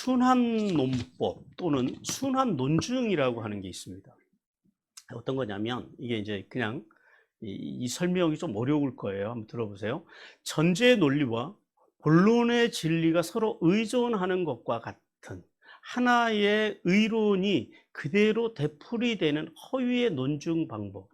순환 논법 또는 순환 논증이라고 하는 게 있습니다. 어떤 거냐면 이게 이제 그냥 이 설명이 좀 어려울 거예요. 한번 들어보세요. 전제의 논리와 본론의 진리가 서로 의존하는 것과 같은 하나의 의론이 그대로 되풀이되는 허위의 논증 방법.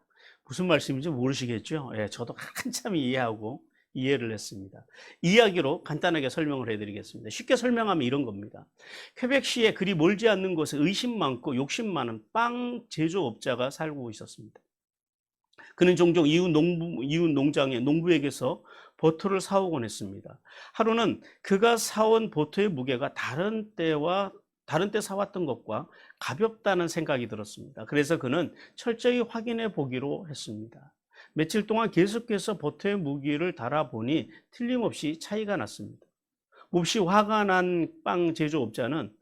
무슨 말씀인지 모르시겠죠? 예, 저도 한참 이해하고 이해를 했습니다. 이야기로 간단하게 설명을 해드리겠습니다. 쉽게 설명하면 이런 겁니다. 퀘벡시에 그리 멀지 않는 곳에 의심 많고 욕심 많은 빵 제조업자가 살고 있었습니다. 그는 종종 이웃 농장의 농부에게서 버터를 사오곤 했습니다. 하루는 그가 사온 버터의 무게가 다른 때 사왔던 것과 가볍다는 생각이 들었습니다. 그래서 그는 철저히 확인해 보기로 했습니다. 며칠 동안 계속해서 버터의 무게를 달아보니 틀림없이 차이가 났습니다. 몹시 화가 난 빵 제조업자는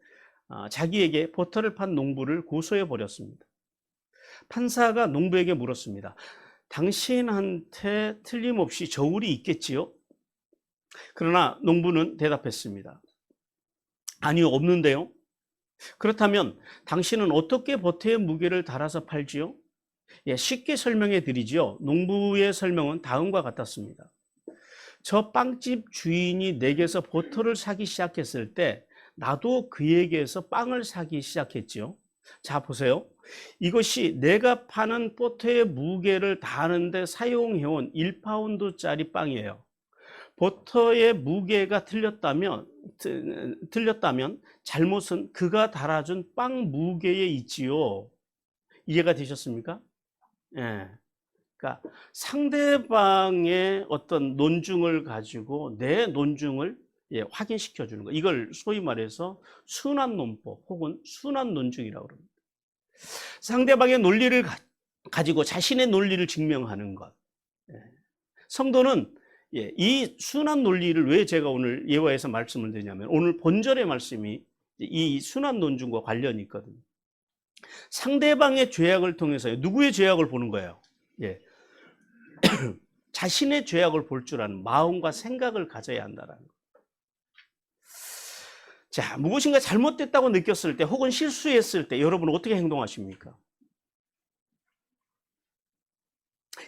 자기에게 버터를 판 농부를 고소해 버렸습니다. 판사가 농부에게 물었습니다. 당신한테 틀림없이 저울이 있겠지요? 그러나 농부는 대답했습니다. 아니요, 없는데요. 그렇다면 당신은 어떻게 버터의 무게를 달아서 팔지요? 예, 쉽게 설명해 드리지요. 농부의 설명은 다음과 같았습니다. 저 빵집 주인이 내게서 버터를 사기 시작했을 때 나도 그에게서 빵을 사기 시작했지요. 자, 보세요. 이것이 내가 파는 버터의 무게를 다하는데 사용해온 1파운드짜리 빵이에요. 버터의 무게가 틀렸다면 잘못은 그가 달아준 빵 무게에 있지요. 이해가 되셨습니까? 예. 그러니까 상대방의 어떤 논증을 가지고 내 논증을 확인시켜 주는 거. 이걸 소위 말해서 순환 논법 혹은 순환 논증이라고 합니다. 상대방의 논리를 가지고 자신의 논리를 증명하는 것. 성도는 이 순환 논리를 왜 제가 오늘 예화에서 말씀을 드리냐면 오늘 본절의 말씀이 이 순환 논증과 관련이 있거든요. 상대방의 죄악을 통해서 누구의 죄악을 보는 거예요? 예. 자신의 죄악을 볼 줄 아는 마음과 생각을 가져야 한다는 거. 자, 무엇인가 잘못됐다고 느꼈을 때 혹은 실수했을 때 여러분은 어떻게 행동하십니까?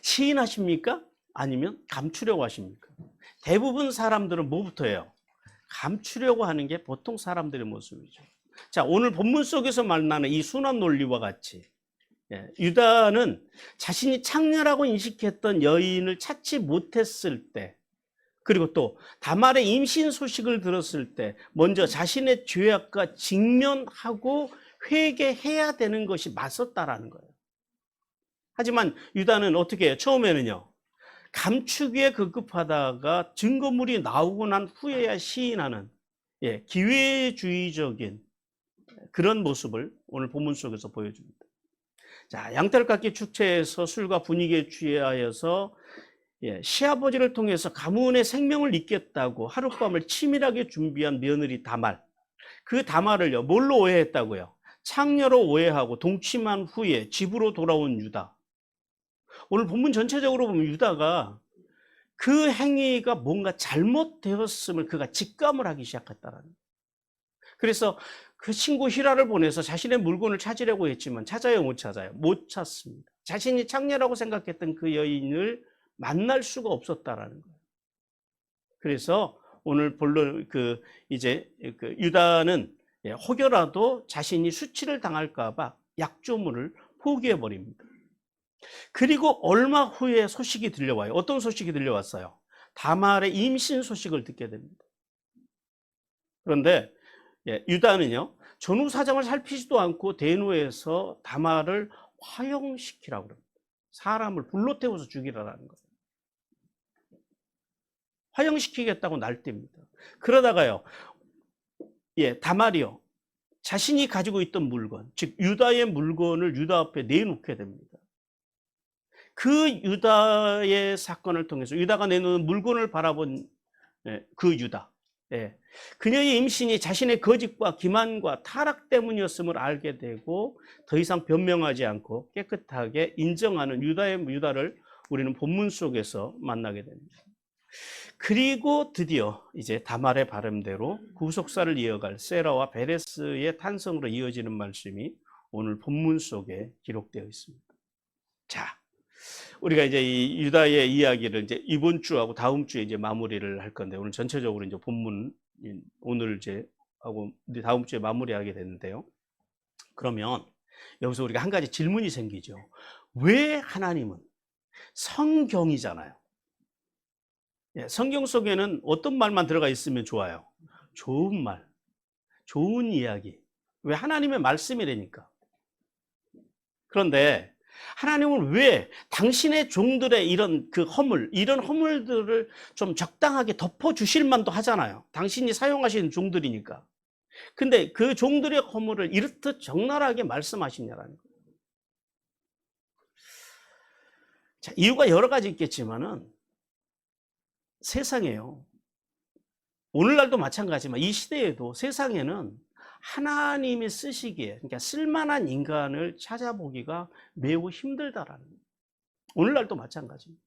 시인하십니까? 아니면 감추려고 하십니까? 대부분 사람들은 뭐부터 해요? 감추려고 하는 게 보통 사람들의 모습이죠. 자, 오늘 본문 속에서 만나는 이 순환 논리와 같이 유다는 자신이 창녀라고 인식했던 여인을 찾지 못했을 때, 그리고 또 다말의 임신 소식을 들었을 때 먼저 자신의 죄악과 직면하고 회개해야 되는 것이 맞섰다라는 거예요. 하지만 유다는 어떻게 해요? 처음에는요, 감추기에 급급하다가 증거물이 나오고 난 후에야 시인하는 기회주의적인 그런 모습을 오늘 본문 속에서 보여줍니다. 자, 양털깎이 축제에서 술과 분위기에 취하여서 시아버지를 통해서 가문의 생명을 잇겠다고 하룻밤을 치밀하게 준비한 며느리 다말. 그 다말을요, 뭘로 오해했다고요? 창녀로 오해하고 동침한 후에 집으로 돌아온 유다. 오늘 본문 전체적으로 보면 유다가 그 행위가 뭔가 잘못되었음을 그가 직감을 하기 시작했다라는 거예요. 그래서 그 친구 히라를 보내서 자신의 물건을 찾으려고 했지만 찾아요, 못 찾아요? 못 찾습니다. 자신이 창녀라고 생각했던 그 여인을 만날 수가 없었다라는 거예요. 그래서 오늘 본론 유다는 혹여라도 자신이 수치를 당할까봐 약조물을 포기해 버립니다. 그리고 얼마 후에 소식이 들려와요. 어떤 소식이 들려왔어요? 다말의 임신 소식을 듣게 됩니다. 그런데 유다는요, 전후 사정을 살피지도 않고 대노에서 다말을 화형시키라고 합니다. 사람을 불로 태워서 죽이라는 거예요. 화형시키겠다고 날뛰입니다. 그러다가요, 다말이요, 자신이 가지고 있던 물건, 즉 유다의 물건을 유다 앞에 내놓게 됩니다. 그 유다의 사건을 통해서 유다가 내놓은 물건을 바라본 그 유다, 그녀의 임신이 자신의 거짓과 기만과 타락 때문이었음을 알게 되고 더 이상 변명하지 않고 깨끗하게 인정하는 유다를 우리는 본문 속에서 만나게 됩니다. 그리고 드디어 이제 다말의 바람대로 구속사를 이어갈 세라와 베레스의 탄성으로 이어지는 말씀이 오늘 본문 속에 기록되어 있습니다. 자, 우리가 이제 이 유다의 이야기를 이제 이번 주하고 다음 주에 이제 마무리를 할 건데, 오늘 전체적으로 이제 본문 오늘 이제 하고 다음 주에 마무리하게 되는데요. 그러면 여기서 우리가 한 가지 질문이 생기죠. 왜 하나님은 성경이잖아요. 예, 성경 속에는 어떤 말만 들어가 있으면 좋아요? 좋은 말, 좋은 이야기. 왜? 하나님의 말씀이라니까. 그런데 하나님은 왜 당신의 종들의 이런 이런 허물들을 좀 적당하게 덮어주실 만도 하잖아요. 당신이 사용하시는 종들이니까. 근데 그 종들의 허물을 이렇듯 적나라하게 말씀하시냐라는 거예요. 자, 이유가 여러 가지 있겠지만은 세상에요. 오늘날도 마찬가지지만 이 시대에도 세상에는 하나님이 쓰시기에, 그러니까 쓸만한 인간을 찾아보기가 매우 힘들다라는 거예요. 오늘날도 마찬가지입니다.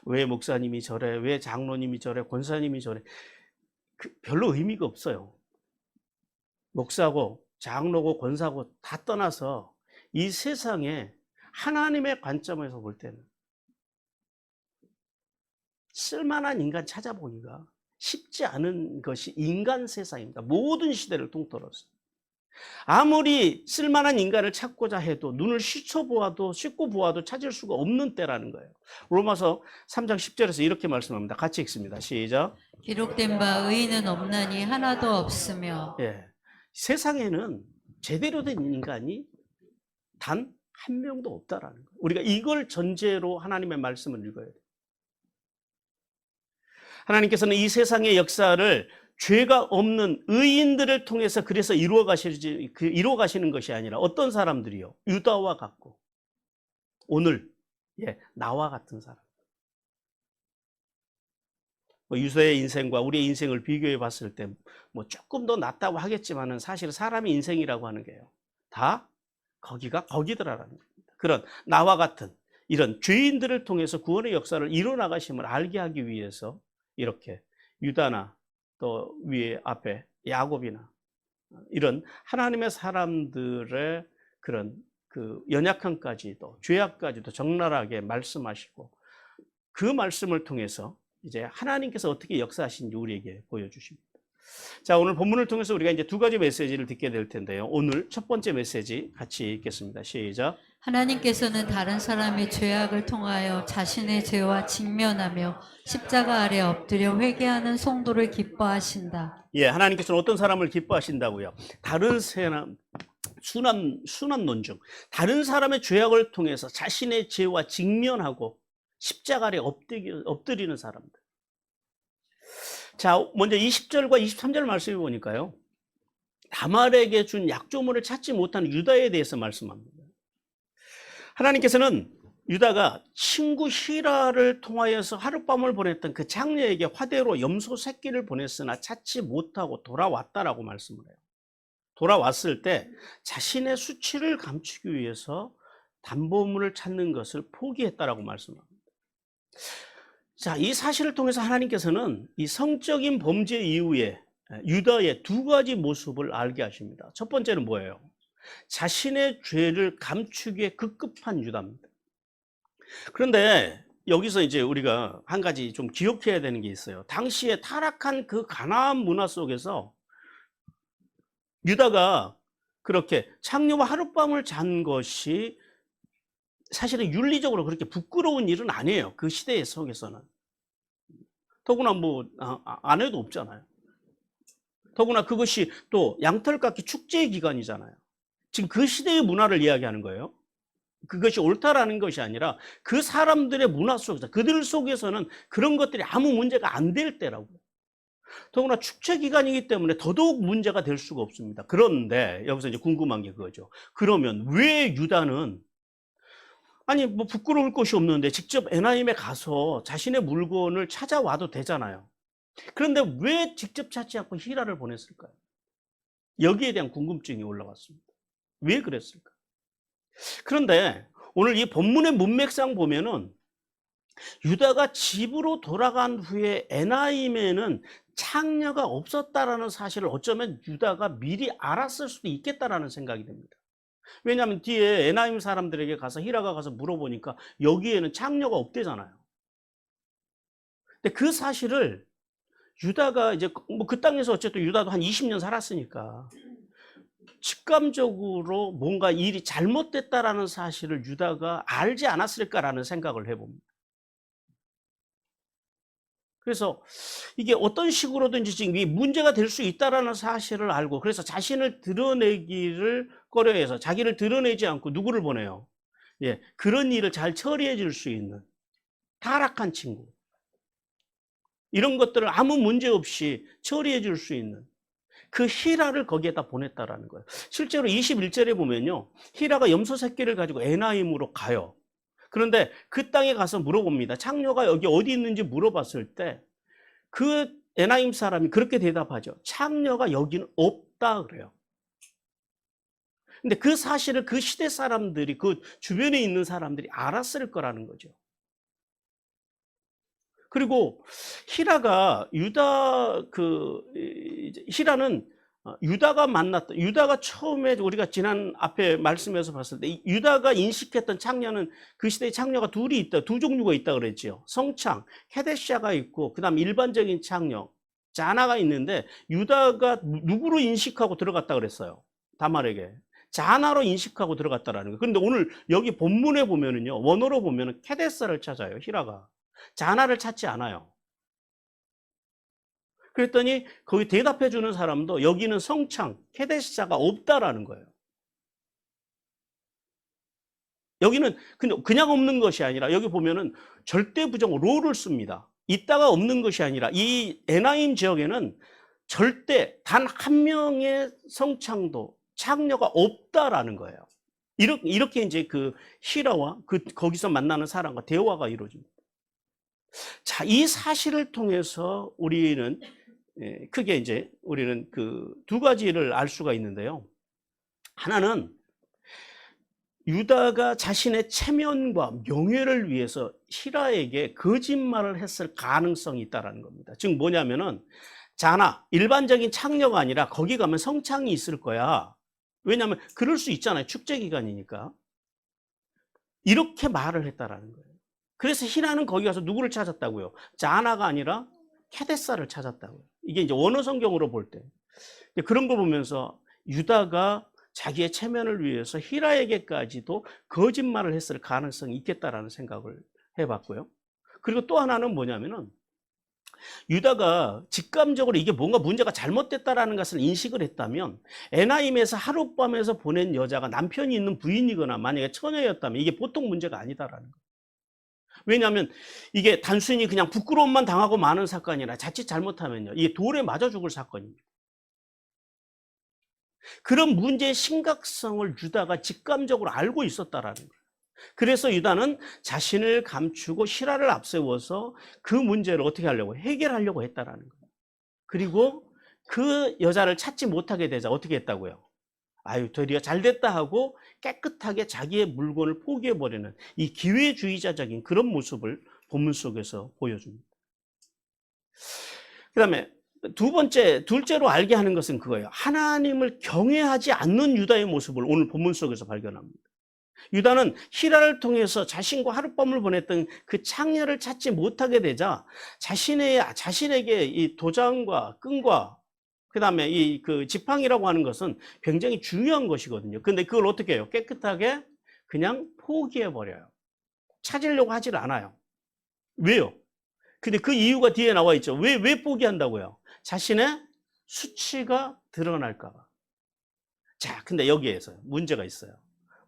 왜 목사님이 저래, 왜 장로님이 저래, 권사님이 저래, 별로 의미가 없어요. 목사고 장로고 권사고 다 떠나서 이 세상에 하나님의 관점에서 볼 때는 쓸만한 인간 찾아보기가 쉽지 않은 것이 인간 세상입니다. 모든 시대를 통틀어서. 아무리 쓸만한 인간을 찾고자 해도 눈을 씻고 보아도 찾을 수가 없는 때라는 거예요. 로마서 3장 10절에서 이렇게 말씀합니다. 같이 읽습니다. 시작. 기록된 바 의인은 없나니 하나도 없으며. 예, 세상에는 제대로 된 인간이 단 한 명도 없다라는 거예요. 우리가 이걸 전제로 하나님의 말씀을 읽어야 돼요. 하나님께서는 이 세상의 역사를 죄가 없는 의인들을 통해서 그래서 이루어 가시는 것이 아니라 어떤 사람들이요? 유다와 같고 오늘 나와 같은 사람. 유다의 인생과 우리의 인생을 비교해 봤을 때 조금 더 낫다고 하겠지만은 사실 사람의 인생이라고 하는 게요, 다 거기더라라는 겁니다. 그런 나와 같은 이런 죄인들을 통해서 구원의 역사를 이루어 나가심을 알게 하기 위해서 이렇게 유다나 또 위에 앞에 야곱이나 이런 하나님의 사람들의 그런 연약함까지도 죄악까지도 적나라하게 말씀하시고 그 말씀을 통해서 이제 하나님께서 어떻게 역사하신지 우리에게 보여주십니다. 자, 오늘 본문을 통해서 우리가 이제 두 가지 메시지를 듣게 될 텐데요. 오늘 첫 번째 메시지 같이 읽겠습니다. 시작. 하나님께서는 다른 사람의 죄악을 통하여 자신의 죄와 직면하며 십자가 아래 엎드려 회개하는 성도를 기뻐하신다. 예, 하나님께서는 어떤 사람을 기뻐하신다고요? 다른 사람, 순한 논중, 다른 사람의 죄악을 통해서 자신의 죄와 직면하고 십자가 아래 엎드리는 사람들. 자, 먼저 20절과 23절 말씀을 보니까요, 다말에게 준 약조물을 찾지 못하는 유다에 대해서 말씀합니다. 하나님께서는 유다가 친구 히라를 통하여서 하룻밤을 보냈던 그 장녀에게 화대로 염소 새끼를 보냈으나 찾지 못하고 돌아왔다라고 말씀을 해요. 돌아왔을 때 자신의 수치를 감추기 위해서 담보물을 찾는 것을 포기했다라고 말씀합니다. 자, 이 사실을 통해서 하나님께서는 이 성적인 범죄 이후에 유다의 두 가지 모습을 알게 하십니다. 첫 번째는 뭐예요? 자신의 죄를 감추기에 급급한 유다입니다. 그런데 여기서 이제 우리가 한 가지 좀 기억해야 되는 게 있어요. 당시에 타락한 그 가나안 문화 속에서 유다가 그렇게 창녀와 하룻밤을 잔 것이 사실은 윤리적으로 그렇게 부끄러운 일은 아니에요. 그 시대 속에서는. 더구나 아내도 없잖아요. 더구나 그것이 또 양털깎이 축제의 기간이잖아요. 지금 그 시대의 문화를 이야기하는 거예요. 그것이 옳다라는 것이 아니라 그 사람들의 문화 속에서, 그들 속에서는 그런 것들이 아무 문제가 안 될 때라고요. 더구나 축제 기간이기 때문에 더더욱 문제가 될 수가 없습니다. 그런데 여기서 이제 궁금한 게 그거죠. 그러면 왜 유다는 부끄러울 것이 없는데 직접 에나임에 가서 자신의 물건을 찾아와도 되잖아요. 그런데 왜 직접 찾지 않고 히라를 보냈을까요? 여기에 대한 궁금증이 올라왔습니다. 왜 그랬을까? 그런데 오늘 이 본문의 문맥상 보면은 유다가 집으로 돌아간 후에 에나임에는 창녀가 없었다라는 사실을 어쩌면 유다가 미리 알았을 수도 있겠다라는 생각이 듭니다. 왜냐하면 뒤에 에나임 사람들에게 가서 히라가 가서 물어보니까 여기에는 창녀가 없대잖아요. 근데 그 사실을 유다가 이제 뭐 그 땅에서 어쨌든 유다도 한 20년 살았으니까 직감적으로 뭔가 일이 잘못됐다라는 사실을 유다가 알지 않았을까라는 생각을 해봅니다. 그래서 이게 어떤 식으로든지 지금 이 문제가 될 수 있다라는 사실을 알고 그래서 자신을 드러내기를 꺼려해서 자기를 드러내지 않고 누구를 보내요? 예, 그런 일을 잘 처리해 줄 수 있는 타락한 친구. 이런 것들을 아무 문제 없이 처리해 줄 수 있는 그 히라를 거기에다 보냈다라는 거예요. 실제로 21절에 보면요. 히라가 염소 새끼를 가지고 에나임으로 가요. 그런데 그 땅에 가서 물어봅니다. 창녀가 여기 어디 있는지 물어봤을 때 그 에나임 사람이 그렇게 대답하죠. 창녀가 여기는 없다 그래요. 근데 그 사실을 그 시대 사람들이 그 주변에 있는 사람들이 알았을 거라는 거죠. 그리고 히라가 히라는 유다가 처음에 우리가 지난 앞에 말씀에서 봤을 때 유다가 인식했던 창녀는 그 시대에 창녀가 두 종류가 있다 그랬죠. 성창, 케데샤가 있고 그다음 일반적인 창녀, 자나가 있는데 유다가 누구로 인식하고 들어갔다 그랬어요. 다말에게. 자나로 인식하고 들어갔다라는 거예요. 그런데 오늘 여기 본문에 보면은요. 원어로 보면은 케데사를 찾아요. 히라가. 자나를 찾지 않아요. 그랬더니 거기 대답해 주는 사람도 여기는 성창, 케데시자가 없다라는 거예요. 여기는 그냥 없는 것이 아니라 여기 보면은 절대 부정 로를 씁니다. 있다가 없는 것이 아니라 이 에나임 지역에는 절대 단 한 명의 성창도 창녀가 없다라는 거예요. 이렇게 이제 그 히라와 거기서 만나는 사람과 대화가 이루어집니다. 자, 이 사실을 통해서 우리는 크게 이제 우리는 그 두 가지를 알 수가 있는데요. 하나는 유다가 자신의 체면과 명예를 위해서 히라에게 거짓말을 했을 가능성이 있다는 겁니다. 즉 뭐냐면은 자나 일반적인 창녀가 아니라 거기 가면 성창이 있을 거야. 왜냐하면 그럴 수 있잖아요. 축제 기간이니까. 이렇게 말을 했다라는 거예요. 그래서 히라는 거기 가서 누구를 찾았다고요? 자나가 아니라 케데사를 찾았다고요. 이게 이제 원어 성경으로 볼 때. 그런 거 보면서 유다가 자기의 체면을 위해서 히라에게까지도 거짓말을 했을 가능성이 있겠다라는 생각을 해봤고요. 그리고 또 하나는 뭐냐면은 유다가 직감적으로 이게 뭔가 문제가 잘못됐다라는 것을 인식을 했다면 에나임에서 하룻밤에서 보낸 여자가 남편이 있는 부인이거나 만약에 처녀였다면 이게 보통 문제가 아니다라는 거예요. 왜냐하면 이게 단순히 그냥 부끄러움만 당하고 마는 사건이 아니라 자칫 잘못하면요. 이게 돌에 맞아 죽을 사건입니다. 그런 문제의 심각성을 유다가 직감적으로 알고 있었다라는 거예요. 그래서 유다는 자신을 감추고 히라를 앞세워서 그 문제를 어떻게 하려고 해결하려고 했다라는 거예요. 그리고 그 여자를 찾지 못하게 되자 어떻게 했다고요? 아유, 되려 잘됐다 하고 깨끗하게 자기의 물건을 포기해버리는 이 기회주의자적인 그런 모습을 본문 속에서 보여줍니다. 그 다음에 둘째로 알게 하는 것은 그거예요. 하나님을 경외하지 않는 유다의 모습을 오늘 본문 속에서 발견합니다. 유다는 히라를 통해서 자신과 하룻밤을 보냈던 그 창녀를 찾지 못하게 되자 자신에게 이 도장과 끈과 그다음에 이 그 지팡이라고 하는 것은 굉장히 중요한 것이거든요. 근데 그걸 어떻게 해요? 깨끗하게 그냥 포기해 버려요. 찾으려고 하질 않아요. 왜요? 근데 그 이유가 뒤에 나와 있죠. 왜 포기한다고요? 자신의 수치가 드러날까 봐. 자, 근데 여기에서 문제가 있어요.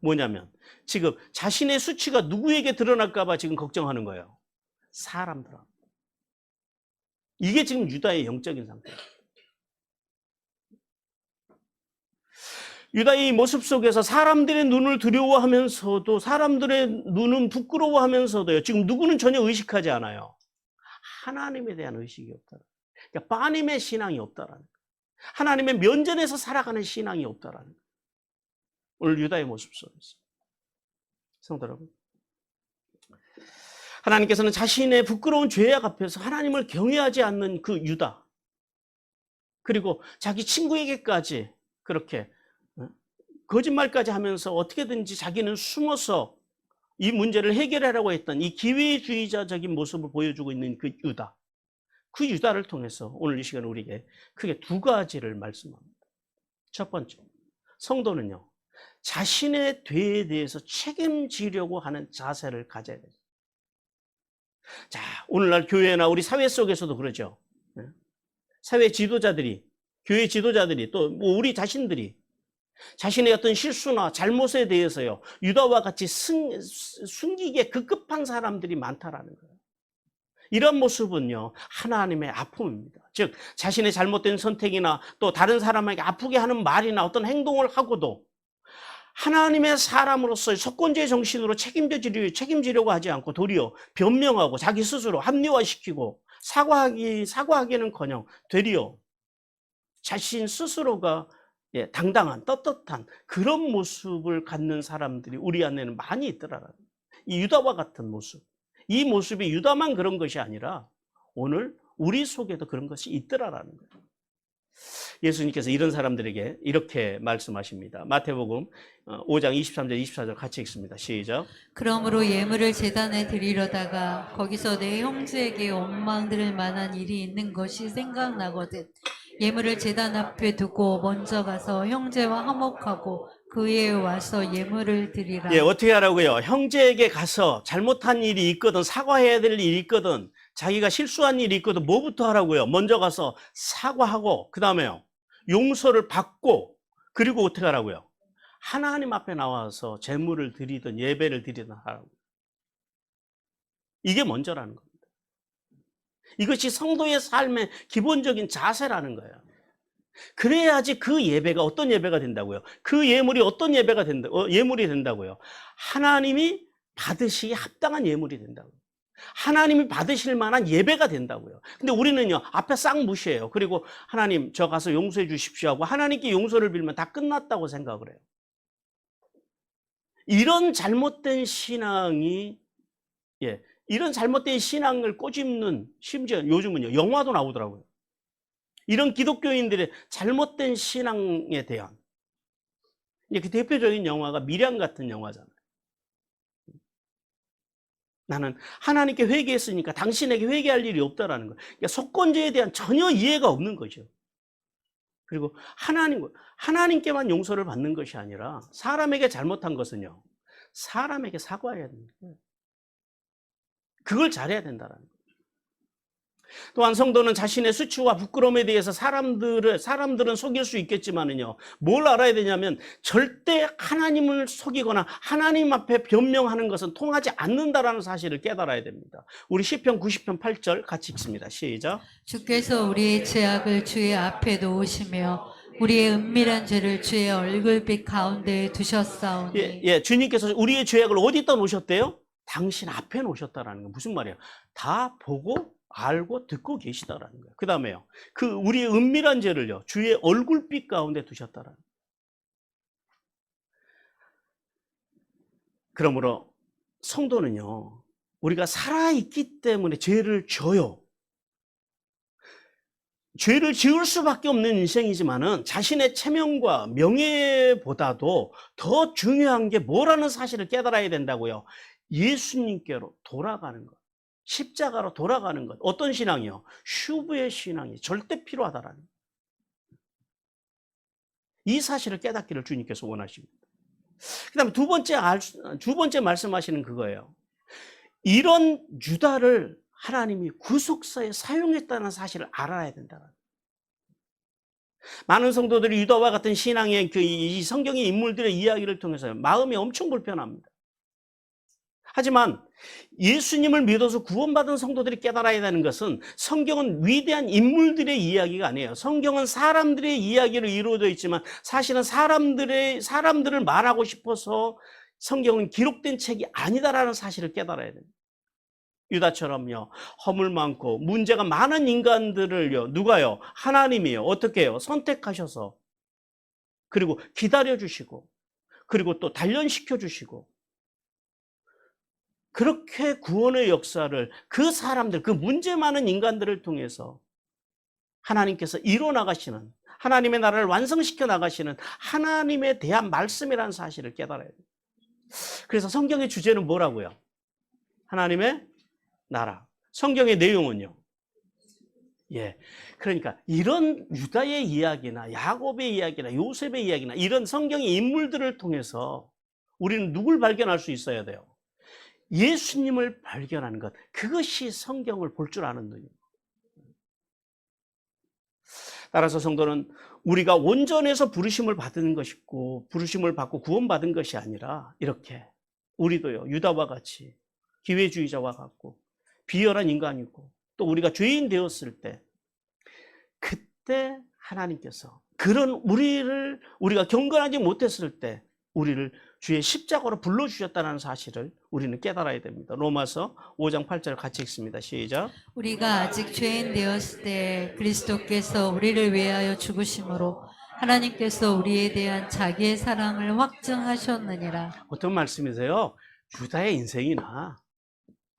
뭐냐면 지금 자신의 수치가 누구에게 드러날까 봐 지금 걱정하는 거예요. 사람들한테. 이게 지금 유다의 영적인 상태예요. 유다의 모습 속에서 사람들의 눈을 두려워하면서도 사람들의 눈은 부끄러워하면서도요. 지금 누구는 전혀 의식하지 않아요. 하나님에 대한 의식이 없다. 그러니까 빠님의 신앙이 없다라는 거예요. 하나님의 면전에서 살아가는 신앙이 없다라는 거예요. 오늘 유다의 모습 속에서. 성도 여러분. 하나님께서는 자신의 부끄러운 죄악 앞에서 하나님을 경외하지 않는 그 유다, 그리고 자기 친구에게까지 그렇게 거짓말까지 하면서 어떻게든지 자기는 숨어서 이 문제를 해결하려고 했던 이 기회주의자적인 모습을 보여주고 있는 그 유다, 그 유다를 통해서 오늘 이 시간 우리에게 크게 두 가지를 말씀합니다. 첫 번째, 성도는요, 자신의 죄에 대해서 책임지려고 하는 자세를 가져야 돼요. 자, 오늘날 교회나 우리 사회 속에서도 그러죠. 사회 지도자들이, 교회 지도자들이, 또 뭐 우리 자신들이 자신의 어떤 실수나 잘못에 대해서요, 유다와 같이 숨기기에 급급한 사람들이 많다라는 거예요. 이런 모습은요, 하나님의 아픔입니다. 즉, 자신의 잘못된 선택이나 또 다른 사람에게 아프게 하는 말이나 어떤 행동을 하고도 하나님의 사람으로서의 속건제 정신으로 책임지려고 하지 않고 도리어 변명하고 자기 스스로 합리화시키고 사과하기는커녕 되리어 자신 스스로가 당당한 떳떳한 그런 모습을 갖는 사람들이 우리 안에는 많이 있더라고요. 이 유다와 같은 모습, 이 모습이 유다만 그런 것이 아니라 오늘 우리 속에도 그런 것이 있더라라는 거예요. 예수님께서 이런 사람들에게 이렇게 말씀하십니다. 마태복음 5장 23절 24절 같이 읽습니다. 시작. 그러므로 예물을 제단에 드리려다가 거기서 내 형제에게 원망 들을 만한 일이 있는 것이 생각나거든 예물을 제단 앞에 두고 먼저 가서 형제와 화목하고 그 위에 와서 예물을 드리라. 어떻게 하라고요? 형제에게 가서 잘못한 일이 있거든, 사과해야 될 일이 있거든, 자기가 실수한 일이 있거든, 뭐부터 하라고요? 먼저 가서 사과하고, 그 다음에요, 용서를 받고, 그리고 어떻게 하라고요? 하나님 앞에 나와서 제물을 드리든 예배를 드리든 하라고. 이게 먼저라는 겁니다. 이것이 성도의 삶의 기본적인 자세라는 거예요. 그래야지 그 예배가 어떤 예배가 된다고요? 그 예물이 어떤 예배가 예물이 된다고요? 하나님이 받으시기 합당한 예물이 된다고요. 하나님이 받으실 만한 예배가 된다고요. 근데 우리는요, 앞에 싹 무시해요. 그리고 하나님, 저 가서 용서해 주십시오 하고 하나님께 용서를 빌면 다 끝났다고 생각을 해요. 이런 잘못된 신앙이, 이런 잘못된 신앙을 꼬집는, 심지어 요즘은요, 영화도 나오더라고요. 이런 기독교인들의 잘못된 신앙에 대한, 그 대표적인 영화가 미량 같은 영화잖아요. 나는 하나님께 회개했으니까 당신에게 회개할 일이 없다라는 거예요. 그러니까 속건제에 대한 전혀 이해가 없는 거죠. 그리고 하나님께만 용서를 받는 것이 아니라 사람에게 잘못한 것은요, 사람에게 사과해야 됩니다. 그걸 잘해야 된다라는 거예요. 또한 성도는 자신의 수치와 부끄러움에 대해서 사람들은 속일 수 있겠지만은요, 뭘 알아야 되냐면 절대 하나님을 속이거나 하나님 앞에 변명하는 것은 통하지 않는다라는 사실을 깨달아야 됩니다. 우리 시편 90편 8절 같이 읽습니다. 시작. 주께서 우리의 죄악을 주의 앞에 놓으시며 우리의 은밀한 죄를 주의 얼굴빛 가운데에 두셨사오니. 주님께서 우리의 죄악을 어디다 놓으셨대요? 당신 앞에 놓으셨다라는 거. 무슨 말이에요? 다 보고 알고 듣고 계시다라는 거예요. 그 다음에요, 그 우리의 은밀한 죄를요, 주의 얼굴빛 가운데 두셨다라는 거예요. 그러므로 성도는요, 우리가 살아있기 때문에 죄를 져요. 죄를 지을 수밖에 없는 인생이지만은 자신의 체면과 명예보다도 더 중요한 게 뭐라는 사실을 깨달아야 된다고요. 예수님께로 돌아가는 것. 십자가로 돌아가는 것. 어떤 신앙이요? 슈브의 신앙이 절대 필요하다라는 거예요. 이 사실을 깨닫기를 주님께서 원하십니다. 그 다음에 두 번째 말씀하시는 그거예요. 이런 유다를 하나님이 구속사에 사용했다는 사실을 알아야 된다는 거예요. 많은 성도들이 유다와 같은 신앙의 이 성경의 인물들의 이야기를 통해서 마음이 엄청 불편합니다. 하지만 예수님을 믿어서 구원받은 성도들이 깨달아야 되는 것은 성경은 위대한 인물들의 이야기가 아니에요. 성경은 사람들의 이야기로 이루어져 있지만 사실은 사람들을 말하고 싶어서 성경은 기록된 책이 아니다라는 사실을 깨달아야 됩니다. 유다처럼요, 허물 많고 문제가 많은 인간들을요, 누가요? 하나님이요. 어떻게 해요? 선택하셔서, 그리고 기다려 주시고, 그리고 또 단련시켜 주시고, 그렇게 구원의 역사를 그 사람들, 그 문제 많은 인간들을 통해서 하나님께서 이뤄 나가시는, 하나님의 나라를 완성시켜 나가시는 하나님에 대한 말씀이라는 사실을 깨달아야 돼요. 그래서 성경의 주제는 뭐라고요? 하나님의 나라. 성경의 내용은요? 예. 그러니까 이런 유다의 이야기나 야곱의 이야기나 요셉의 이야기나 이런 성경의 인물들을 통해서 우리는 누굴 발견할 수 있어야 돼요? 예수님을 발견하는 것. 그것이 성경을 볼 줄 아는 눈입니다. 따라서 성도는 우리가 온전해서 부르심을 받은 것이고 부르심을 받고 구원받은 것이 아니라 이렇게 우리도요, 유다와 같이 기회주의자와 같고 비열한 인간이고 또 우리가 죄인 되었을 때 그때 하나님께서 그런 우리가 경건하지 못했을 때 우리를 주의 십자가로 불러주셨다는 사실을 우리는 깨달아야 됩니다. 로마서 5장 8절 같이 읽습니다. 시작. 우리가 아직 죄인 되었을 때 그리스도께서 우리를 위하여 죽으심으로 하나님께서 우리에 대한 자기의 사랑을 확증하셨느니라. 어떤 말씀이세요? 유다의 인생이나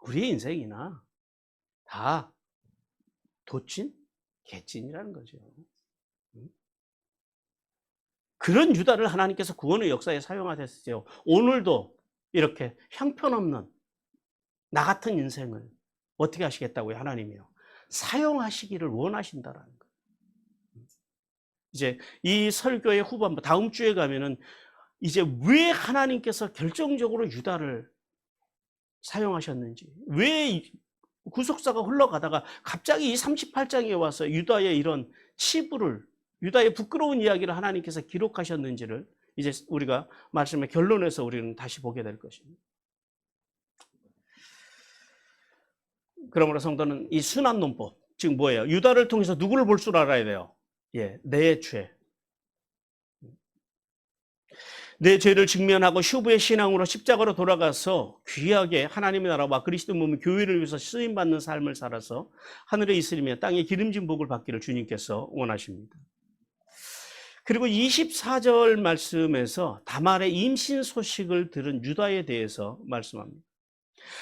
우리의 인생이나 다 도찐, 개찐이라는 거죠. 그런 유다를 하나님께서 구원의 역사에 사용하셨어요. 오늘도 이렇게 형편없는 나 같은 인생을 어떻게 하시겠다고요? 하나님이요. 사용하시기를 원하신다라는 거예요. 이제 이 설교의 후반부 다음 주에 가면은 이제 왜 하나님께서 결정적으로 유다를 사용하셨는지, 왜 구속사가 흘러가다가 갑자기 이 38장에 와서 유다의 이런 치부를, 유다의 부끄러운 이야기를 하나님께서 기록하셨는지를 이제 우리가 말씀의 결론에서 우리는 다시 보게 될 것입니다. 그러므로 성도는 이 순환 논법, 즉 뭐예요? 유다를 통해서 누구를 볼 줄 알아야 돼요? 예, 내 죄. 내 죄를 직면하고 휴부의 신앙으로 십자가로 돌아가서 귀하게 하나님의 나라와 그리스도 몸의 교회를 위해서 쓰임받는 삶을 살아서 하늘에 있으리며 땅에 기름진 복을 받기를 주님께서 원하십니다. 그리고 24절 말씀에서 다말의 임신 소식을 들은 유다에 대해서 말씀합니다.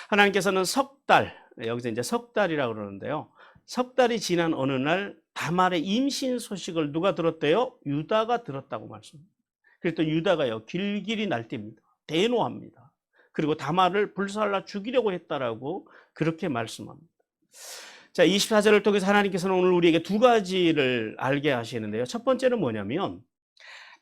하나님께서는 석 달, 여기서 이제 석 달이라고 그러는데요. 석 달이 지난 어느 날 다말의 임신 소식을 누가 들었대요? 유다가 들었다고 말씀합니다. 그랬더니 유다가요, 길길이 날뛰입니다. 대노합니다. 그리고 다말을 불살라 죽이려고 했다라고 그렇게 말씀합니다. 자, 24절을 통해서 하나님께서는 오늘 우리에게 두 가지를 알게 하시는데요. 첫 번째는 뭐냐면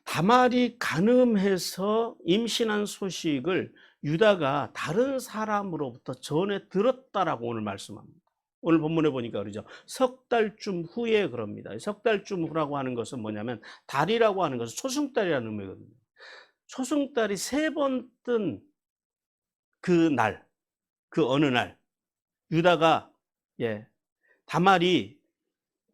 다말이 간음해서 임신한 소식을 유다가 다른 사람으로부터 전해 들었다라고 오늘 말씀합니다. 오늘 본문에 보니까 그러죠. 석 달쯤 후에 그럽니다. 석 달쯤 후라고 하는 것은 뭐냐면 달이라고 하는 것은 초승달이라는 의미거든요. 초승달이 3번 뜬 그 날, 그 어느 날 유다가 다말이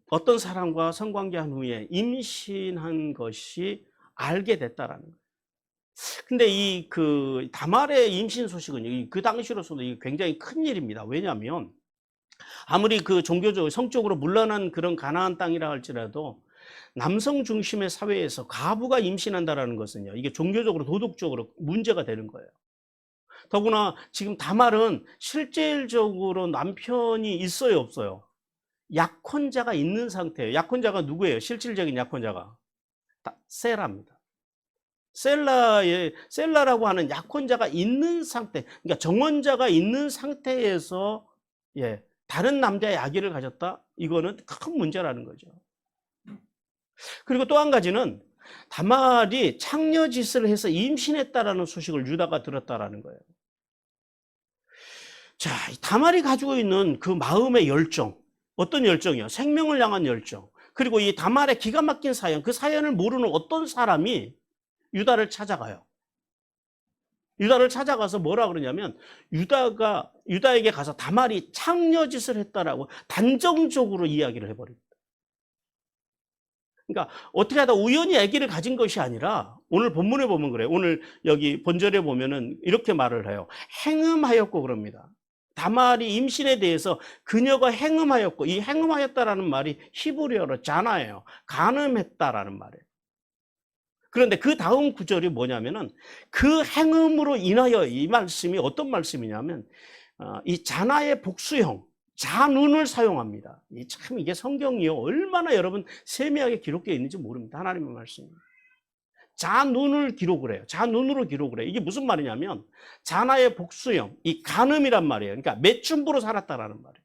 어떤 사람과 성관계한 후에 임신한 것이 알게 됐다라는 거예요. 근데 이 다말의 임신 소식은 그 당시로서도 굉장히 큰 일입니다. 왜냐하면 아무리 그 종교적, 성적으로 문란한 그런 가나안 땅이라 할지라도 남성 중심의 사회에서 가부가 임신한다라는 것은요, 이게 종교적으로 도덕적으로 문제가 되는 거예요. 더구나 지금 다말은 실질적으로 남편이 있어요, 없어요? 약혼자가 있는 상태예요. 약혼자가 누구예요? 실질적인 약혼자가 셀라입니다. 셀라라고 하는 약혼자가 있는 상태, 그러니까 정혼자가 있는 상태에서 다른 남자의 아기를 가졌다? 이거는 큰 문제라는 거죠. 그리고 또 한 가지는 다말이 창녀짓을 해서 임신했다라는 소식을 유다가 들었다라는 거예요. 자, 다말이 가지고 있는 그 마음의 열정, 어떤 열정이요? 생명을 향한 열정. 그리고 이 다말의 기가 막힌 사연, 그 사연을 모르는 어떤 사람이 유다를 찾아가요. 유다를 찾아가서 뭐라 그러냐면 유다에게 가서 다말이 창녀짓을 했다라고 단정적으로 이야기를 해버립니다. 그러니까 어떻게 하다 우연히 아기를 가진 것이 아니라 오늘 본문에 보면 그래요. 오늘 여기 본절에 보면은 이렇게 말을 해요. 행음하였고 그럽니다. 다말이 임신에 대해서 그녀가 행음하였고, 이 행음하였다라는 말이 히브리어로 자나예요. 간음했다라는 말이에요. 그런데 그 다음 구절이 뭐냐면은 그 행음으로 인하여, 이 말씀이 어떤 말씀이냐면 이 자나의 복수형, 자눈을 사용합니다. 참 이게 성경이요, 얼마나 여러분 세미하게 기록되어 있는지 모릅니다. 하나님의 말씀이. 자눈을 기록을 해요. 자눈으로 기록을 해요. 이게 무슨 말이냐면 자나의 복수형, 이 간음이란 말이에요. 그러니까 매춘부로 살았다라는 말이에요.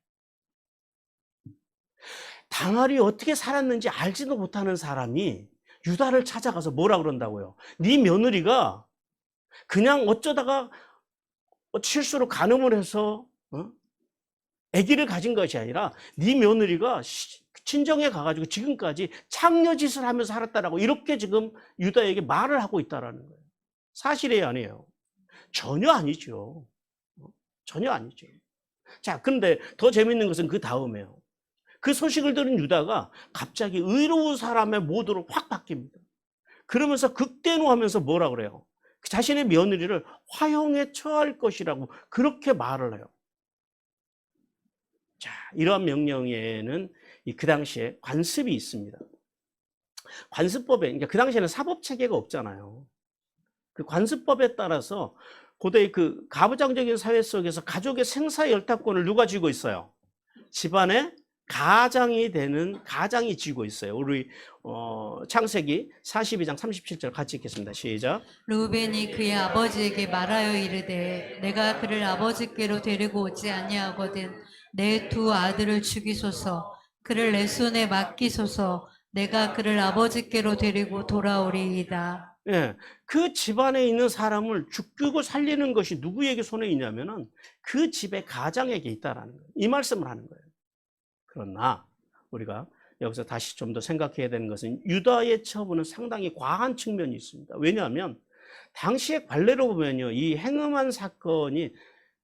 당할이 어떻게 살았는지 알지도 못하는 사람이 유다를 찾아가서 뭐라 그런다고요? 네 며느리가 그냥 어쩌다가 실수로 간음을 해서 아기를 가진 것이 아니라 네 며느리가 친정에 가가지고 지금까지 창녀짓을 하면서 살았다라고 이렇게 지금 유다에게 말을 하고 있다라는 거예요. 사실이에요, 아니에요? 전혀 아니죠. 전혀 아니죠. 자, 그런데 더 재밌는 것은 그 다음에요. 그 소식을 들은 유다가 갑자기 의로운 사람의 모드로 확 바뀝니다. 그러면서 극대노하면서 뭐라 그래요? 자신의 며느리를 화형에 처할 것이라고 그렇게 말을 해요. 자, 이러한 명령에는 그 당시에 관습이 있습니다. 관습법에, 그러니까 그 당시에는 사법 체계가 없잖아요. 그 관습법에 따라서 고대의 그 가부장적인 사회 속에서 가족의 생사 열타권을 누가 쥐고 있어요? 집안의 가장이 되는 가장이 쥐고 있어요. 우리 창세기 42장 37절 같이 읽겠습니다. 시작. 르우벤이 그의 아버지에게 말하여 이르되 내가 그를 아버지께로 데리고 오지 아니하거든 내 두 아들을 죽이소서 그를 내 손에 맡기소서 내가 그를 아버지께로 데리고 돌아오리이다. 예, 그 집안에 있는 사람을 죽이고 살리는 것이 누구에게 손에 있냐면은 그 집의 가장에게 있다라는 거예요. 이 말씀을 하는 거예요. 그러나 우리가 여기서 다시 좀 더 생각해야 되는 것은 유다의 처분은 상당히 과한 측면이 있습니다. 왜냐하면 당시의 관례로 보면요, 이 행음한 사건이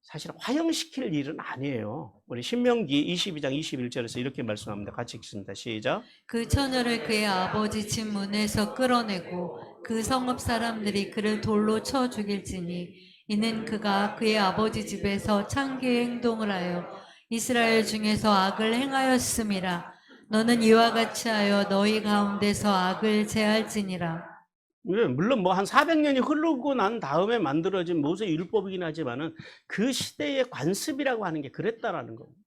사실 화형시킬 일은 아니에요. 우리 신명기 22장 21절에서 이렇게 말씀합니다. 같이 읽습니다. 시작. 그 처녀를 그의 아버지 집 문에서 끌어내고 그 성읍 사람들이 그를 돌로 쳐 죽일지니 이는 그가 그의 아버지 집에서 창기의 행동을 하여 이스라엘 중에서 악을 행하였음이라. 너는 이와 같이 하여 너희 가운데서 악을 제할지니라. 물론 뭐 한 400년이 흐르고 난 다음에 만들어진 모세 율법이긴 하지만은 그 시대의 관습이라고 하는 게 그랬다라는 겁니다.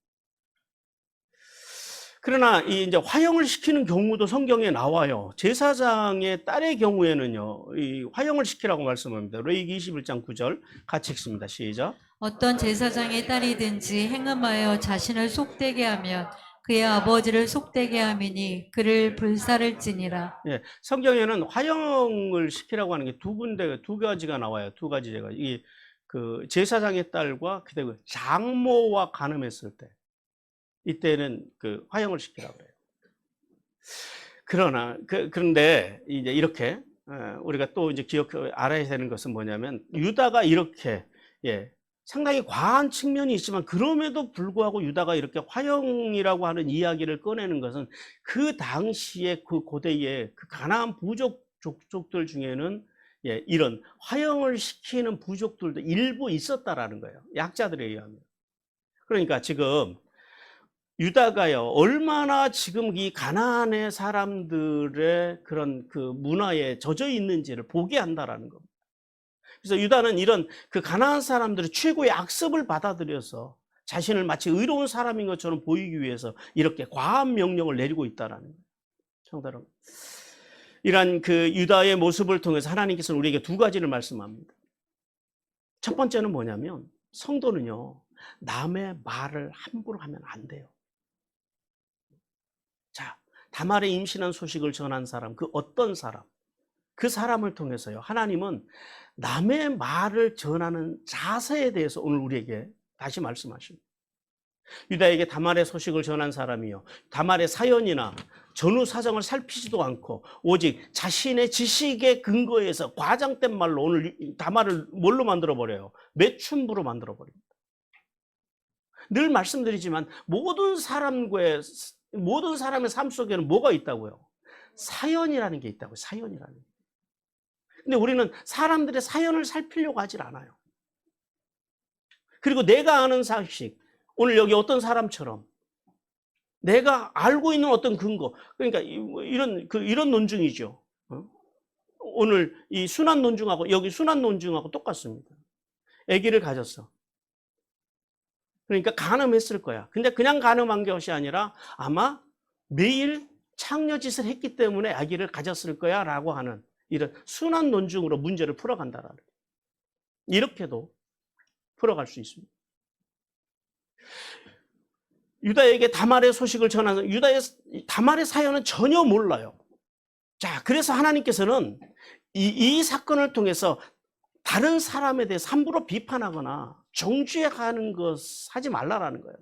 그러나 이 이제 화형을 시키는 경우도 성경에 나와요. 제사장의 딸의 경우에는요, 이 화형을 시키라고 말씀합니다. 레위기 21장 9절 같이 읽습니다. 시작. 어떤 제사장의 딸이든지 행음하여 자신을 속되게 하면 그의 아버지를 속되게 함이니 그를 불살을지니라. 예, 성경에는 화형을 시키라고 하는 게 두 가지가 나와요. 두 가지 제가 이 그 제사장의 딸과 그때 그 장모와 간음했을 때 이때는 그 화형을 시키라고 그래요. 그러나 그런데 이제 이렇게 우리가 또 이제 알아야 되는 것은 뭐냐면 유다가 이렇게 상당히 과한 측면이 있지만 그럼에도 불구하고 유다가 이렇게 화형이라고 하는 이야기를 꺼내는 것은 그 당시에 그 고대의 그 가나안 족속들 중에는 이런 화형을 시키는 부족들도 일부 있었다라는 거예요. 약자들에 의하면. 그러니까 지금 유다가요, 얼마나 지금 이 가나안의 사람들의 그런 그 문화에 젖어 있는지를 보게 한다라는 겁니다. 그래서 유다는 이런 그 가나안 사람들의 최고의 악습을 받아들여서 자신을 마치 의로운 사람인 것처럼 보이기 위해서 이렇게 과한 명령을 내리고 있다라는 거예요. 성도 여러분, 이러한 그 유다의 모습을 통해서 하나님께서는 우리에게 두 가지를 말씀합니다. 첫 번째는 뭐냐면 성도는요, 남의 말을 함부로 하면 안 돼요. 자, 다말에 임신한 소식을 전한 사람, 그 어떤 사람, 그 사람을 통해서요, 하나님은 남의 말을 전하는 자세에 대해서 오늘 우리에게 다시 말씀하십니다. 유다에게 다말의 소식을 전한 사람이요, 다말의 사연이나 전후 사정을 살피지도 않고 오직 자신의 지식의 근거에서 과장된 말로 오늘 다말을 뭘로 만들어버려요? 매춘부로 만들어버립니다. 늘 말씀드리지만 모든 사람의 삶 속에는 뭐가 있다고요? 사연이라는 게 있다고요. 사연이라는 게. 근데 우리는 사람들의 사연을 살피려고 하질 않아요. 그리고 내가 아는 상식, 오늘 여기 어떤 사람처럼 내가 알고 있는 어떤 근거, 그러니까 이런 논증이죠. 오늘 이 순환 논증하고 여기 순환 논증하고 똑같습니다. 아기를 가졌어. 그러니까 간음했을 거야. 근데 그냥 간음한 것이 아니라 아마 매일 창녀짓을 했기 때문에 아기를 가졌을 거야 라고 하는 이런 순환 논증으로 문제를 풀어간다라는 거예요. 이렇게도 풀어갈 수 있습니다. 유다에게 다말의 소식을 전하는 다말의 사연은 전혀 몰라요. 자, 그래서 하나님께서는 이 사건을 통해서 다른 사람에 대해서 함부로 비판하거나 정죄하는 것 하지 말라라는 거예요.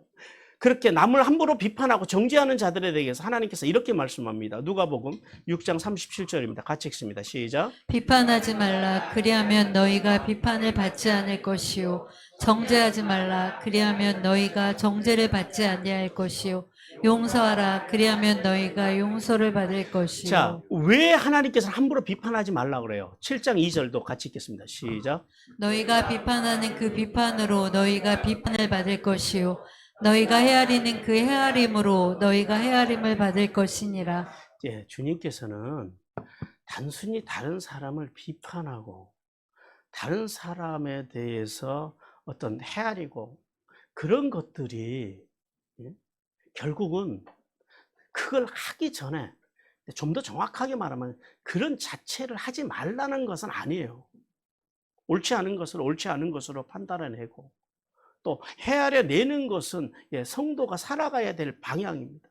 그렇게 남을 함부로 비판하고 정죄하는 자들에 대해서 하나님께서 이렇게 말씀합니다. 누가복음 6장 37절입니다. 같이 읽습니다. 시작. 비판하지 말라. 그리하면 너희가 비판을 받지 않을 것이요. 정죄하지 말라. 그리하면 너희가 정죄를 받지 아니할 것이요. 용서하라. 그리하면 너희가 용서를 받을 것이요. 자, 왜 하나님께서 함부로 비판하지 말라 그래요? 7장 2절도 같이 읽겠습니다. 시작. 너희가 비판하는 그 비판으로 너희가 비판을 받을 것이요. 너희가 헤아리는 그 헤아림으로 너희가 헤아림을 받을 것이니라. 예, 주님께서는 단순히 다른 사람을 비판하고 다른 사람에 대해서 어떤 헤아리고 그런 것들이 결국은 그걸 하기 전에 좀 더 정확하게 말하면 그런 자체를 하지 말라는 것은 아니에요. 옳지 않은 것을 옳지 않은 것으로 판단해내고 또 헤아려내는 것은 성도가 살아가야 될 방향입니다.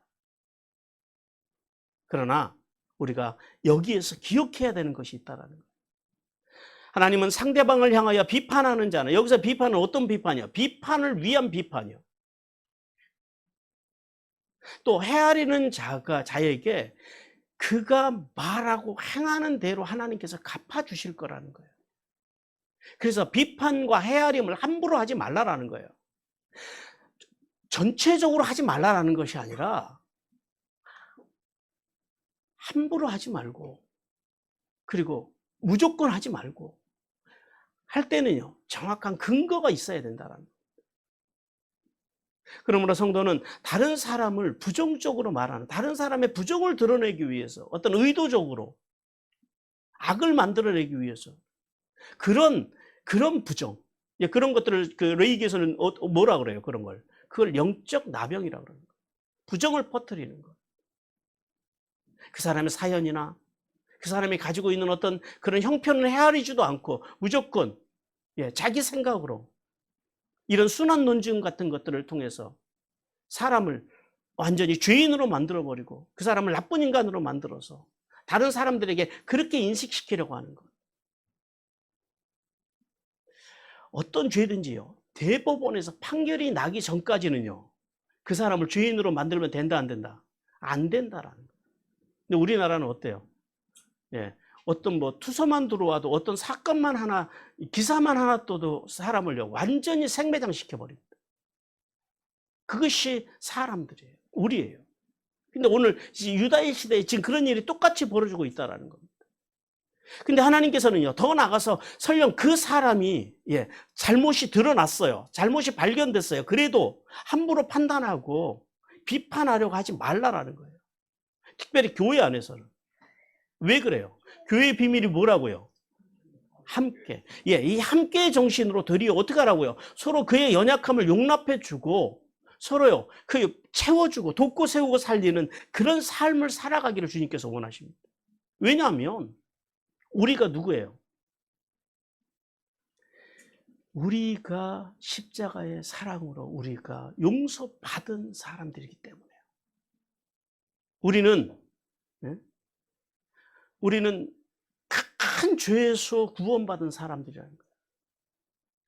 그러나 우리가 여기에서 기억해야 되는 것이 있다는 거예요. 하나님은 상대방을 향하여 비판하는 자는, 여기서 비판은 어떤 비판이요? 비판을 위한 비판이요. 또 헤아리는 자에게 그가 말하고 행하는 대로 하나님께서 갚아주실 거라는 거예요. 그래서 비판과 헤아림을 함부로 하지 말라라는 거예요. 전체적으로 하지 말라라는 것이 아니라 함부로 하지 말고 그리고 무조건 하지 말고 할 때는요 정확한 근거가 있어야 된다는 거예요. 그러므로 성도는 다른 사람을 부정적으로 말하는, 다른 사람의 부정을 드러내기 위해서 어떤 의도적으로 악을 만들어내기 위해서 그런 부정, 그런 것들을 그 레이기에서는 뭐라 그래요? 그런 걸 그걸 영적 나병이라고 그러는 거예요. 부정을 퍼뜨리는 것. 그 사람의 사연이나 그 사람이 가지고 있는 어떤 그런 형편을 헤아리지도 않고 무조건 자기 생각으로 이런 순환 논증 같은 것들을 통해서 사람을 완전히 죄인으로 만들어버리고 그 사람을 나쁜 인간으로 만들어서 다른 사람들에게 그렇게 인식시키려고 하는 것. 어떤 죄든지요. 대법원에서 판결이 나기 전까지는요. 그 사람을 죄인으로 만들면 된다 안 된다? 안 된다라는 거예요. 근데 우리나라는 어때요? 어떤 투서만 들어와도 어떤 사건만 하나, 기사만 하나 떠도 사람을요. 완전히 생매장 시켜버립니다. 그것이 사람들이에요. 우리예요. 근데 오늘 유다의 시대에 지금 그런 일이 똑같이 벌어지고 있다는 겁니다. 근데 하나님께서는요, 더 나가서 설령 그 사람이, 잘못이 드러났어요. 잘못이 발견됐어요. 그래도 함부로 판단하고 비판하려고 하지 말라라는 거예요. 특별히 교회 안에서는. 왜 그래요? 교회의 비밀이 뭐라고요? 함께. 이 함께의 정신으로 도리어 어떻게 하라고요? 서로 그의 연약함을 용납해주고 서로요, 채워주고 돕고 세우고 살리는 그런 삶을 살아가기를 주님께서 원하십니다. 왜냐하면 우리가 누구예요? 우리가 십자가의 사랑으로 우리가 용서받은 사람들이기 때문에요. 우리는 큰 죄에서 구원받은 사람들이라는 거예요.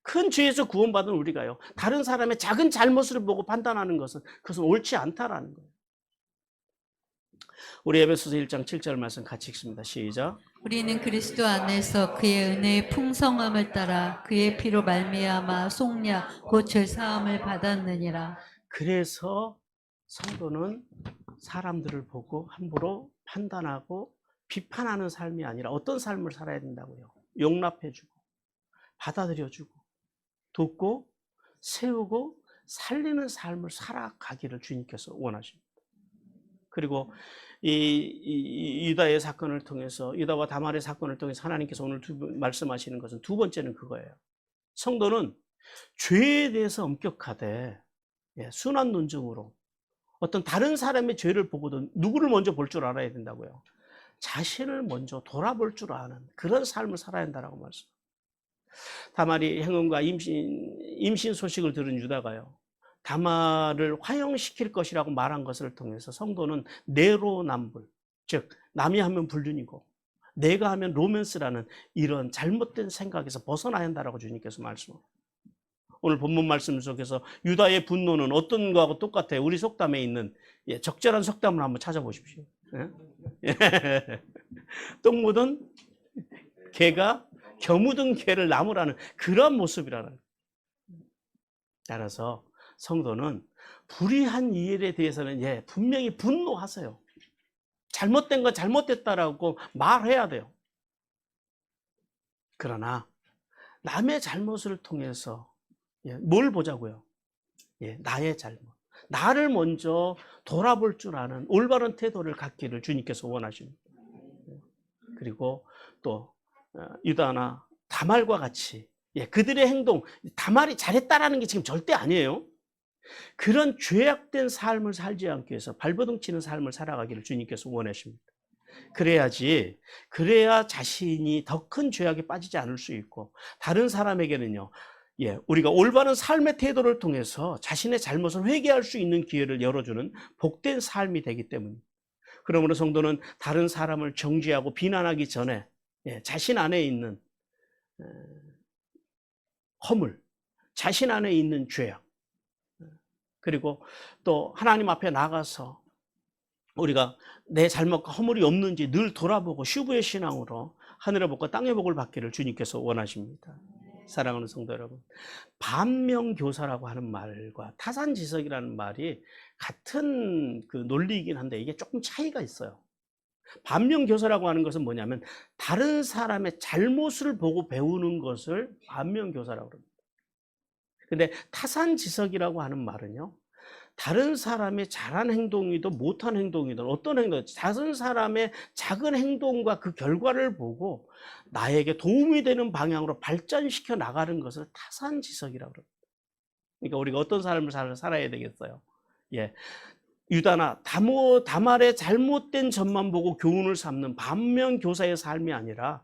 큰 죄에서 구원받은 우리가요. 다른 사람의 작은 잘못을 보고 판단하는 그것은 옳지 않다라는 거예요. 우리 에베소서 1장 7절 말씀 같이 읽습니다. 시작. 우리는 그리스도 안에서 그의 은혜의 풍성함을 따라 그의 피로 말미암아 속량 곧 죄사함을 받았느니라. 그래서 성도는 사람들을 보고 함부로 판단하고 비판하는 삶이 아니라 어떤 삶을 살아야 된다고요? 용납해주고 받아들여주고 돕고 세우고 살리는 삶을 살아가기를 주님께서 원하십니다. 그리고 이 유다의 사건을 통해서, 유다와 다말의 사건을 통해서 하나님께서 오늘 말씀하시는 것은 두 번째는 그거예요. 성도는 죄에 대해서 엄격하되 순한 논증으로 어떤 다른 사람의 죄를 보고도 누구를 먼저 볼 줄 알아야 된다고요. 자신을 먼저 돌아볼 줄 아는 그런 삶을 살아야 한다라고 말씀. 다말이 행운과 임신 소식을 들은 유다가요, 다말을 화형시킬 것이라고 말한 것을 통해서 성도는 내로남불, 즉 남이 하면 불륜이고 내가 하면 로맨스라는 이런 잘못된 생각에서 벗어나야 한다라고 주님께서 말씀합니다. 오늘 본문 말씀 속에서 유다의 분노는 어떤 거하고 똑같아요. 우리 속담에 있는 적절한 속담을 한번 찾아보십시오. 똥 묻은 개가 겨 묻은 개를 나무라는 그런 모습이라는. 따라서 성도는 불의한 일에 대해서는 분명히 분노하세요. 잘못된 건 잘못됐다라고 말해야 돼요. 그러나 남의 잘못을 통해서 뭘 보자고요? 나의 잘못. 나를 먼저 돌아볼 줄 아는 올바른 태도를 갖기를 주님께서 원하십니다. 그리고 또 유다나 다말과 같이 그들의 행동, 다말이 잘했다라는 게 지금 절대 아니에요. 그런 죄악된 삶을 살지 않기 위해서 발버둥 치는 삶을 살아가기를 주님께서 원하십니다. 그래야 자신이 더 큰 죄악에 빠지지 않을 수 있고, 다른 사람에게는요, 우리가 올바른 삶의 태도를 통해서 자신의 잘못을 회개할 수 있는 기회를 열어주는 복된 삶이 되기 때문입니다. 그러므로 성도는 다른 사람을 정죄하고 비난하기 전에 자신 안에 있는 허물, 자신 안에 있는 죄악, 그리고 또 하나님 앞에 나가서 우리가 내 잘못과 허물이 없는지 늘 돌아보고 슈브의 신앙으로 하늘의 복과 땅의 복을 받기를 주님께서 원하십니다. 사랑하는 성도 여러분, 반면교사라고 하는 말과 타산지석이라는 말이 같은 그 논리이긴 한데 이게 조금 차이가 있어요. 반면교사라고 하는 것은 뭐냐면 다른 사람의 잘못을 보고 배우는 것을 반면교사라고 합니다. 근데 타산지석이라고 하는 말은요, 다른 사람의 잘한 행동이든 못한 행동이든 어떤 행동, 다른 사람의 작은 행동과 그 결과를 보고 나에게 도움이 되는 방향으로 발전시켜 나가는 것을 타산지석이라고 합니다. 그러니까 우리가 어떤 삶을 살아야 되겠어요? 유다나 다말의 잘못된 점만 보고 교훈을 삼는 반면교사의 삶이 아니라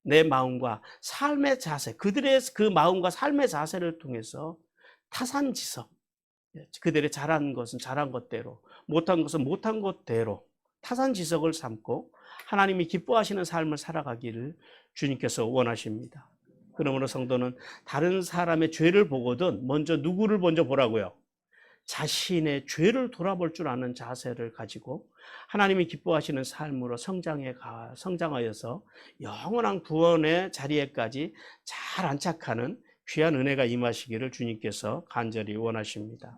내 마음과 삶의 자세, 그들의 그 마음과 삶의 자세를 통해서 타산지석, 그들의 잘한 것은 잘한 것대로, 못한 것은 못한 것대로 타산지석을 삼고 하나님이 기뻐하시는 삶을 살아가기를 주님께서 원하십니다. 그러므로 성도는 다른 사람의 죄를 보거든 누구를 먼저 보라고요? 자신의 죄를 돌아볼 줄 아는 자세를 가지고 하나님이 기뻐하시는 삶으로 성장하여서 영원한 구원의 자리에까지 잘 안착하는 귀한 은혜가 임하시기를 주님께서 간절히 원하십니다.